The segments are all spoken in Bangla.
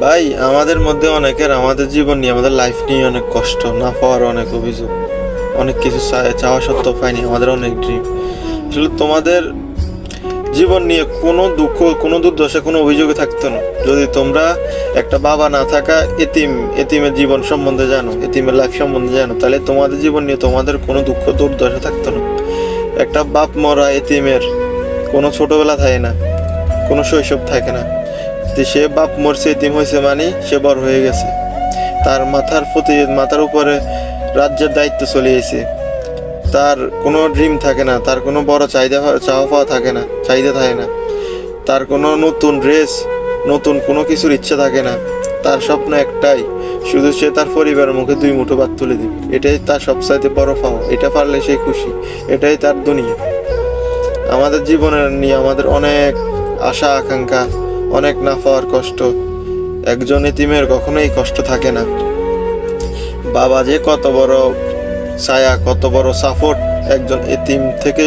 ভাই, আমাদের মধ্যে অনেকের আমাদের জীবন নিয়ে, আমাদের লাইফ নিয়ে অনেক কষ্ট, না পাওয়ার অনেক অভিযোগ, অনেক কিছু চাওয়া সত্ত্বেও পাইনি, আমাদের অনেক ড্রিম। আসলে তোমাদের জীবন নিয়ে কোনো দুঃখ, কোনো দুর্দশা, কোনো অভিযোগে থাকতো না যদি তোমরা একটা বাবা না থাকা এতিমের জীবন সম্বন্ধে জানো, এতিমের লাইফ সম্বন্ধে জানো, তাহলে তোমাদের জীবন নিয়ে তোমাদের কোনো দুঃখ দুর্দশা থাকতো না। একটা বাপ মরা এতিমের কোনো ছোটবেলা থাকে না, কোনো শৈশব থাকে না। সে বাপ মরছে, এতিম হয়েছে মানে সে বড় হয়ে গেছে, তার মাথার উপরে রাজ্যের দায়িত্ব চলে এসেছে। তার কোনো ড্রিম থাকে না, তার কোনো বড় চাওয়া পাওয়া থাকে না, চাহিদা থাকে না। তার কোনো নতুন ড্রেস, নতুন কোনো কিছুর ইচ্ছা থাকে না। তার স্বপ্ন একটাই, শুধু সে তার পরিবারের মুখে 2 মুঠো ভাত তুলে দিবে। এটাই তার সবচাইতে বড় পাওয়া। এটা পারলে সে খুশি, এটাই তার দুনিয়া। আমাদের জীবনের নিয়ে আমাদের অনেক আশা আকাঙ্ক্ষা, অনেক না পাওয়ার কষ্ট। একজন এতিমের কখনোই কষ্ট থাকে না। বাবা যে কত বড় ছায়া, কত বড় সাপোর্ট, একজন এতিম থেকে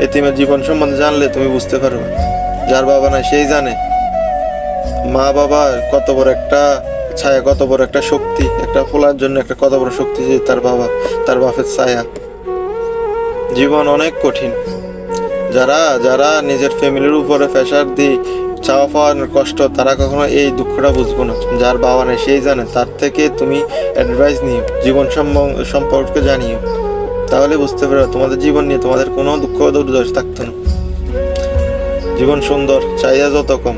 এতিমের জীবন সম্বন্ধে জানলে তুমি বুঝতে পারবে। যার বাবা নাই সেই জানে মা বাবা কত বড় একটা ছায়া, কত বড় একটা শক্তি। একটা ফোলার জন্য একটা কত বড় শক্তি যে তার বাবা, তার বাপের ছায়া। জীবন অনেক কঠিন। যারা যারা নিজের ফ্যামিলির উপরে প্রেশার দিয়ে চাওয়া পাওয়ার কষ্ট, তারা কখনো এই দুঃখটা বুঝবো না। যার বাবা নেই সেই জানে। তার থেকে তুমি অ্যাডভাইস নিও, জীবন সম্পর্কে জানিও, তাহলে বুঝতে পারবে তোমাদের জীবন নিয়ে তোমাদের কোনো দুঃখ দুর্দশা থাকতো না। জীবন সুন্দর, চাহিদা যত কম।